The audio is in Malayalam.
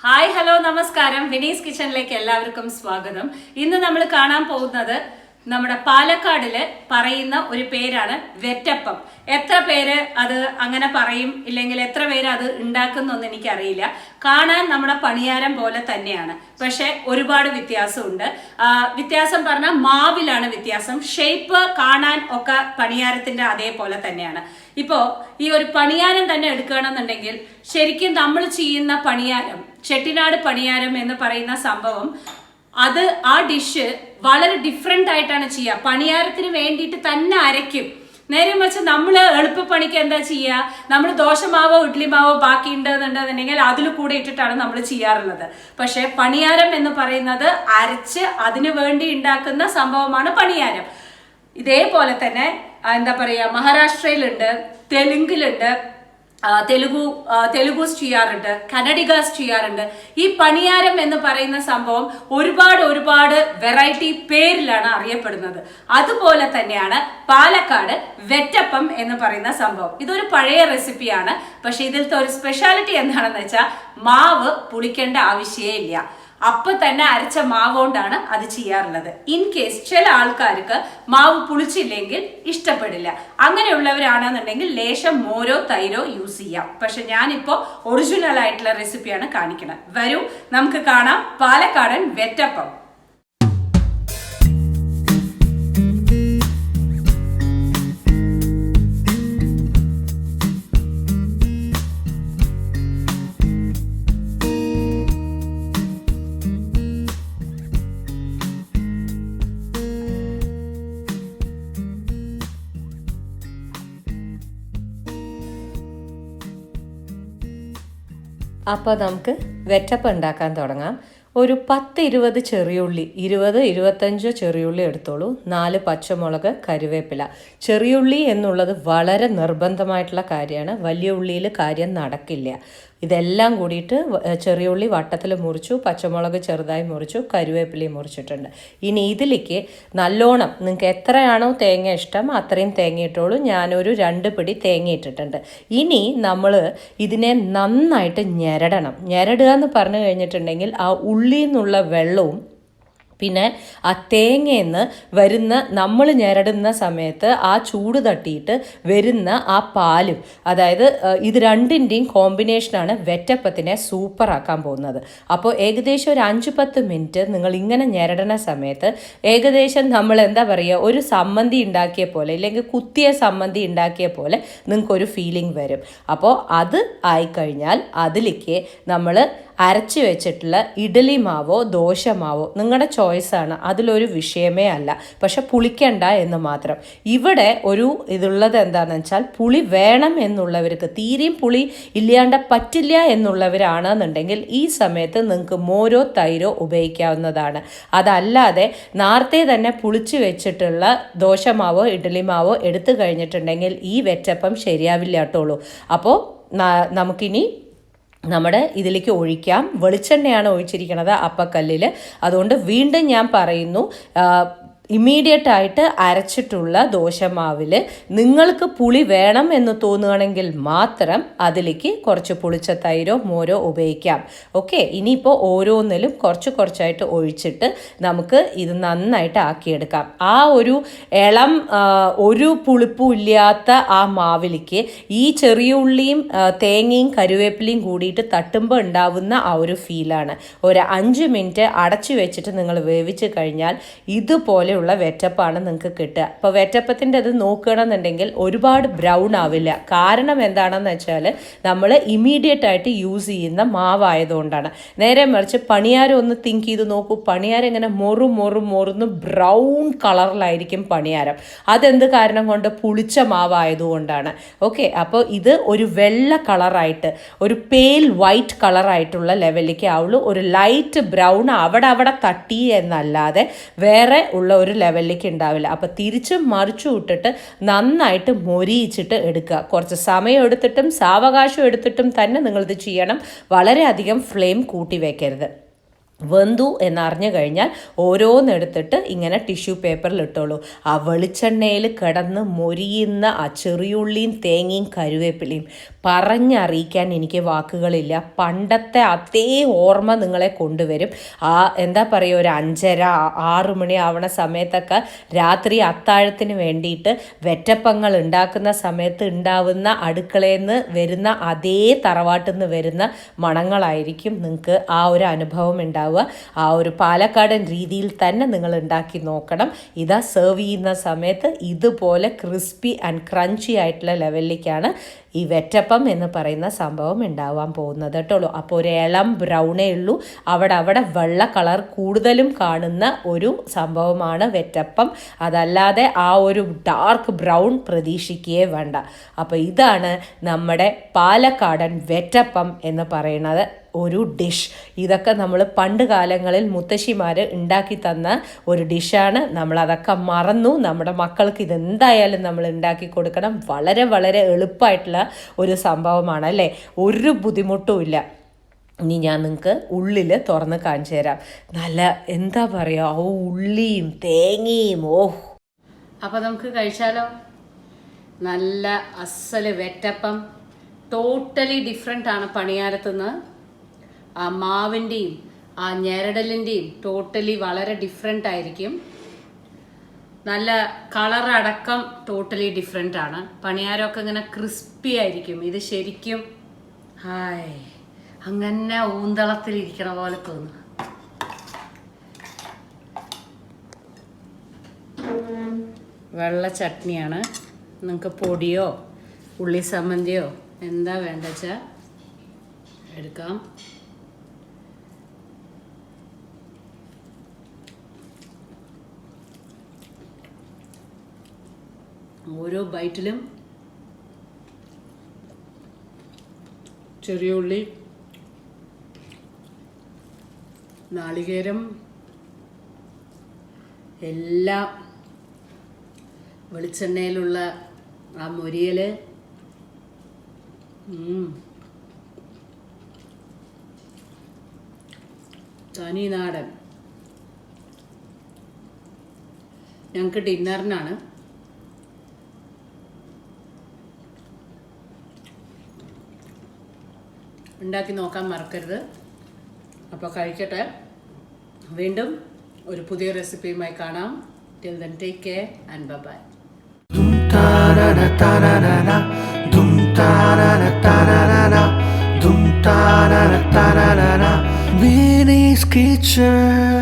ഹായ് ഹലോ നമസ്കാരം. വിനീസ് കിച്ചണിലേക്ക് എല്ലാവർക്കും സ്വാഗതം. ഇന്ന് നമ്മൾ കാണാൻ പോകുന്നത് നമ്മുടെ പാലക്കാടില് പറയുന്ന ഒരു പേരാണ് വെറ്റപ്പം. എത്ര പേര് അത് അങ്ങനെ പറയും, ഇല്ലെങ്കിൽ എത്ര പേര് അത് ഉണ്ടാക്കുന്നൊന്നും എനിക്കറിയില്ല. കാണാൻ നമ്മുടെ പണിയാരം പോലെ തന്നെയാണ്, പക്ഷെ ഒരുപാട് വ്യത്യാസമുണ്ട്. വ്യത്യാസം പറഞ്ഞാൽ മാവിലാണ് വ്യത്യാസം. ഷേപ്പ് കാണാൻ ഒക്കെ പണിയാരത്തിന്റെ അതേപോലെ തന്നെയാണ്. ഇപ്പോ ഈ ഒരു പണിയാരം തന്നെ എടുക്കുകയാണെന്നുണ്ടെങ്കിൽ ശരിക്കും നമ്മൾ ചെയ്യുന്ന പണിയാരം, ചെട്ടിനാട് പണിയാരം എന്ന് പറയുന്ന സംഭവം, അത് ആ ഡിഷ് വളരെ ഡിഫറെന്റ് ആയിട്ടാണ് ചെയ്യുക. പണിയാരത്തിന് വേണ്ടിയിട്ട് തന്നെ അരയ്ക്കും. നേരെ മറിച്ച് നമ്മൾ എളുപ്പപ്പണിക്ക് എന്താ ചെയ്യുക, നമ്മൾ ദോശമാവോ ഇഡ്ലി മാവോ ബാക്കി ഉണ്ടെന്നുണ്ടെന്നുണ്ടെങ്കിൽ അതിൽ കൂടെ ഇട്ടിട്ടാണ് നമ്മൾ ചെയ്യാറുള്ളത്. പക്ഷെ പണിയാരം എന്ന് പറയുന്നത് അരച്ച് അതിനു വേണ്ടി ഉണ്ടാക്കുന്ന സംഭവമാണ് പണിയാരം. ഇതേപോലെ തന്നെ എന്താ പറയുക, മഹാരാഷ്ട്രയിലുണ്ട്, തെലുങ്കിലുണ്ട്, തെലുഗൂസ് ചെയ്യാറുണ്ട്, കന്നഡിഗാസ് ചെയ്യാറുണ്ട്. ഈ പണിയാരം എന്ന് പറയുന്ന സംഭവം ഒരുപാട് വെറൈറ്റി പേരിലാണ് അറിയപ്പെടുന്നത്. അതുപോലെ തന്നെയാണ് പാലക്കാട് വെറ്റപ്പം എന്ന് പറയുന്ന സംഭവം. ഇതൊരു പഴയ റെസിപ്പിയാണ്. പക്ഷെ ഇതിലത്തെ ഒരു സ്പെഷ്യാലിറ്റി എന്താണെന്ന് വെച്ചാൽ മാവ് പുളിക്കേണ്ട ആവശ്യമേ ഇല്ല. അപ്പൊ തന്നെ അരച്ച മാവ് കൊണ്ടാണ് അത് ചെയ്യാറുള്ളത്. ഇൻ കേസ് ചില ആൾക്കാർക്ക് മാവ് പുളിച്ചില്ലെങ്കിൽ ഇഷ്ടപ്പെടില്ല. അങ്ങനെയുള്ളവരാണെന്നുണ്ടെങ്കിൽ ലേശം മോരോ തൈരോ യൂസ് ചെയ്യാം. പക്ഷെ ഞാനിപ്പോ ഒറിജിനൽ ആയിട്ടുള്ള റെസിപ്പിയാണ് കാണിക്കുന്നത്. വരൂ നമുക്ക് കാണാം പാലക്കാടൻ വെറ്റപ്പം. അപ്പോൾ നമുക്ക് വെറ്റപ്പം ഉണ്ടാക്കാൻ തുടങ്ങാം. ഒരു 10-20 ചെറിയുള്ളി, 20-25 ചെറിയുള്ളി എടുത്തോളൂ. 4 പച്ചമുളക്, കറിവേപ്പില. ചെറിയുള്ളി എന്നുള്ളത് വളരെ നിർബന്ധമായിട്ടുള്ള കാര്യമാണ്. വലിയ ഉള്ളിയിൽ കാര്യം നടക്കില്ല. ഇതെല്ലാം കൂടിയിട്ട് ചെറിയുള്ളി വട്ടത്തിൽ മുറിച്ചു, പച്ചമുളക് ചെറുതായി മുറിച്ചു, കറിവേപ്പിലയും മുറിച്ചിട്ടുണ്ട്. ഇനി ഇതിലേക്ക് നല്ലോണം നിങ്ങൾക്ക് എത്രയാണോ തേങ്ങ ഇഷ്ടം അത്രയും തേങ്ങ ഇട്ടോളൂ. ഞാനൊരു 2 പിടി തേങ്ങ ഇട്ടിട്ടുണ്ട്. ഇനി നമ്മൾ ഇതിനെ നന്നായിട്ട് ഞെരടണം. ഞെരടുക എന്ന് പറഞ്ഞു കഴിഞ്ഞിട്ടുണ്ടെങ്കിൽ ആ ഉള്ളിൽ നിന്നുള്ള വെള്ളവും പിന്നെ ആ തേങ്ങയെന്ന് വരുന്ന, നമ്മൾ ഞെരടുന്ന സമയത്ത് ആ ചൂട് തട്ടിയിട്ട് വരുന്ന ആ പാലും, അതായത് ഇത് രണ്ടിൻ്റെയും കോമ്പിനേഷനാണ് വെറ്റപ്പത്തിനെ സൂപ്പറാക്കാൻ പോകുന്നത്. അപ്പോൾ ഏകദേശം ഒരു 5-10 മിനിറ്റ് നിങ്ങൾ ഇങ്ങനെ ഞെരടണ സമയത്ത് ഏകദേശം നമ്മൾ എന്താ പറയുക, ഒരു സമ്മന്തി ഉണ്ടാക്കിയ പോലെ, ഇല്ലെങ്കിൽ കുത്തിയ സമ്മന്തി ഉണ്ടാക്കിയ പോലെ നിങ്ങൾക്കൊരു ഫീലിംഗ് വരും. അപ്പോൾ അത് ആയിക്കഴിഞ്ഞാൽ അതിലേക്ക് നമ്മൾ അരച്ച് വെച്ചിട്ടുള്ള ഇഡ്ലി മാവോ ദോശ മാവോ നിങ്ങളുടെ ചോയ്സാണ്, അതിലൊരു വിഷയമേ അല്ല. പക്ഷെ പുളിക്കണ്ട എന്ന് മാത്രം. ഇവിടെ ഒരു ഇതുള്ളത് എന്താണെന്ന് വെച്ചാൽ, പുളി വേണം എന്നുള്ളവർക്ക്, തീരെയും പുളി ഇല്ലാണ്ട് പറ്റില്ല എന്നുള്ളവരാണെന്നുണ്ടെങ്കിൽ ഈ സമയത്ത് നിങ്ങൾക്ക് മോരോ തൈരോ ഉപയോഗിക്കാവുന്നതാണ്. അതല്ലാതെ നേരത്തെ തന്നെ പുളിച്ച് വെച്ചിട്ടുള്ള ദോശമാവോ ഇഡ്ലി മാവോ എടുത്തു കഴിഞ്ഞിട്ടുണ്ടെങ്കിൽ ഈ വെറ്റപ്പം ശരിയാവില്ല കേട്ടോളൂ. അപ്പോൾ നമുക്കിനി നമ്മുടെ ഇതിലേക്ക് ഒഴിക്കാം. വെളിച്ചെണ്ണയാണ് ഒഴിച്ചിരിക്കുന്നത് അപ്പക്കല്ലിൽ. അതുകൊണ്ട് വീണ്ടും ഞാൻ പറയുന്നു, ഇമ്മീഡിയറ്റ് ആയിട്ട് അരച്ചിട്ടുള്ള ദോശമാവിൽ നിങ്ങൾക്ക് പുളി വേണം എന്ന് തോന്നുകയാണെങ്കിൽ മാത്രം അതിലേക്ക് കുറച്ച് പുളിച്ച തൈരോ മോരോ ഉപയോഗിക്കാം. ഓക്കെ, ഇനിയിപ്പോൾ ഓരോന്നിലും കുറച്ചായിട്ട് ഒഴിച്ചിട്ട് നമുക്ക് ഇത് നന്നായിട്ട് ആക്കിയെടുക്കാം. ആ ഒരു ഇളം ഒരു പുളിപ്പും ഇല്ലാത്ത ആ മാവിലേക്ക് ഈ ചെറിയ ഉള്ളിയും തേങ്ങയും കറിവേപ്പിലയും കൂടിയിട്ട് തട്ടുമ്പോൾ ഉണ്ടാവുന്ന ആ ഒരു ഫീലാണ്. ഒരു 5 മിനിറ്റ് അടച്ചു വെച്ചിട്ട് നിങ്ങൾ വേവിച്ച് കഴിഞ്ഞാൽ ഇതുപോലെ വെറ്റപ്പാണ് നിങ്ങൾക്ക് കിട്ടുക. അപ്പോൾ വെറ്റപ്പത്തിൻ്റെ അത് നോക്കുകയാണെന്നുണ്ടെങ്കിൽ ഒരുപാട് ബ്രൗൺ ആവില്ല. കാരണം എന്താണെന്ന് വെച്ചാൽ നമ്മൾ ഇമ്മീഡിയറ്റ് ആയിട്ട് യൂസ് ചെയ്യുന്ന മാവായതുകൊണ്ടാണ്. നേരെ മറിച്ച് പണിയാരം ഒന്ന് തിങ്ക് ചെയ്ത് നോക്കൂ. പണിയാരം ഇങ്ങനെ മൊറുന്ന് ബ്രൗൺ കളറിലായിരിക്കും പണിയാരം. അതെന്ത് കാരണം കൊണ്ട്? പുളിച്ച മാവായതുകൊണ്ടാണ്. ഓക്കെ, അപ്പോൾ ഇത് ഒരു വെള്ള കളറായിട്ട്, ഒരു പേൽ വൈറ്റ് കളറായിട്ടുള്ള ലെവലിലേക്ക് ആവുള്ളൂ. ഒരു ലൈറ്റ് ബ്രൗൺ അവിടെ തട്ടി എന്നല്ലാതെ വേറെ ഉള്ള ഒരു ലെവലിലേക്ക് ഉണ്ടാവില്ല. അപ്പോൾ തിരിച്ചും മറിച്ചും ഇട്ടിട്ട് നന്നായിട്ട് മൊരിയിച്ചിട്ട് എടുക്കുക. കുറച്ച് സമയം എടുത്തിട്ടും സാവകാശം എടുത്തിട്ടും തന്നെ നിങ്ങളിത് ചെയ്യണം. വളരെയധികം ഫ്ലെയിം കൂട്ടി വയ്ക്കരുത്. വെന്തു എന്നറിഞ്ഞു കഴിഞ്ഞാൽ ഓരോന്നെടുത്തിട്ട് ഇങ്ങനെ ടിഷ്യൂ പേപ്പറിൽ ഇട്ടോളൂ. ആ വെളിച്ചെണ്ണയിൽ കിടന്ന് മൊരിയുന്ന ആ ചെറിയുള്ളിയും തേങ്ങയും കരുവേപ്പിലയും പറഞ്ഞറിയിക്കാൻ എനിക്ക് വാക്കുകളില്ല. പണ്ടത്തെ അതേ ഓർമ്മ നിങ്ങളെ കൊണ്ടുവരും. എന്താ പറയുക, ഒരു 5:30-6 മണി ആവണ സമയത്തൊക്കെ രാത്രി അത്താഴത്തിന് വേണ്ടിയിട്ട് വെറ്റപ്പങ്ങൾ ഉണ്ടാക്കുന്ന സമയത്ത് ഉണ്ടാവുന്ന അടുക്കളയിൽ നിന്ന് വരുന്ന അതേ തറവാട്ടിൽ നിന്ന് വരുന്ന മണങ്ങളായിരിക്കും നിങ്ങൾക്ക് ആ ഒരു അനുഭവം ഉണ്ടാവുക. ആ ഒരു പാലക്കാടൻ രീതിയിൽ തന്നെ നിങ്ങൾ ഉണ്ടാക്കി നോക്കണം. ഇതാ സെർവ് ചെയ്യുന്ന സമയത്ത് ഇതുപോലെ ക്രിസ്പി ആൻഡ് ക്രഞ്ചി ആയിട്ടുള്ള ലെവലിലേക്കാണ് ഈ വെറ്റപ്പം എന്ന് പറയുന്ന സംഭവം ഉണ്ടാവാൻ പോകുന്നത് കേട്ടോ. അപ്പോൾ ഒരു ഇളം ബ്രൗണേ ഉള്ളൂ, അവിടെ വെള്ള കളർ കൂടുതലും കാണുന്ന ഒരു സംഭവമാണ് വെറ്റപ്പം. അതല്ലാതെ ആ ഒരു ഡാർക്ക് ബ്രൗൺ പ്രതീക്ഷിക്കുകയേ വേണ്ട. അപ്പോൾ ഇതാണ് നമ്മുടെ പാലക്കാടൻ വെറ്റപ്പം എന്ന് പറയുന്നത് ഒരു ഡിഷ്. ഇതൊക്കെ നമ്മൾ പണ്ട് കാലങ്ങളിൽ മുത്തശ്ശിമാർ ഉണ്ടാക്കി തന്ന ഒരു ഡിഷാണ്. നമ്മളതൊക്കെ മറന്നു. നമ്മുടെ മക്കൾക്ക് ഇതെന്തായാലും നമ്മൾ ഉണ്ടാക്കി കൊടുക്കണം. വളരെ വളരെ എളുപ്പമായിട്ടുള്ള ഒരു സംഭവമാണ് അല്ലേ, ഒരു ബുദ്ധിമുട്ടും ഇല്ല. ഇനി ഞാൻ നിങ്ങൾക്ക് ഉള്ളിൽ തുറന്ന് കാണിച്ചു തരാം. നല്ല എന്താ പറയുക, ഉള്ളിയും തേങ്ങയും അപ്പോൾ നമുക്ക് കഴിച്ചാലോ? നല്ല അസല് വെറ്റപ്പം, ടോട്ടലി ഡിഫറെൻ്റ് ആണ് പണിയാരത്തുനിന്ന്. ആ മാവിൻ്റെയും ആ ഞെരടലിൻ്റെയും ടോട്ടലി വളരെ ഡിഫറെൻ്റ് ആയിരിക്കും. നല്ല കളറടക്കം ടോട്ടലി ഡിഫറെൻ്റ് ആണ്. പണിയാരമൊക്കെ ഇങ്ങനെ ക്രിസ്പി ആയിരിക്കും. ഇത് ശരിക്കും ഹായ് അങ്ങനെ ഊന്തളത്തിലിരിക്കണ പോലെ തോന്നുന്നു. വെള്ള ചട്നിയാണ്. നിങ്ങൾക്ക് പൊടിയോ ഉള്ളി സമ്മന്തിയോ എന്താ വേണ്ട വെച്ചാൽ എടുക്കാം. ഓരോ ബൈറ്റിലും ചെറിയ ഉള്ളി, നാളികേരം എല്ലാം വെളിച്ചെണ്ണയിലുള്ള ആ മൊരിയൽ തനി നാടൻ. ഞങ്ങൾക്ക് ഡിന്നറിനാണ്. ഉണ്ടാക്കി നോക്കാൻ മറക്കരുത്. അപ്പോൾ കഴിക്കട്ടെ. വീണ്ടും ഒരു പുതിയ റെസിപ്പിയുമായി കാണാം. Till then take care and bye. Vinny's Kitchen.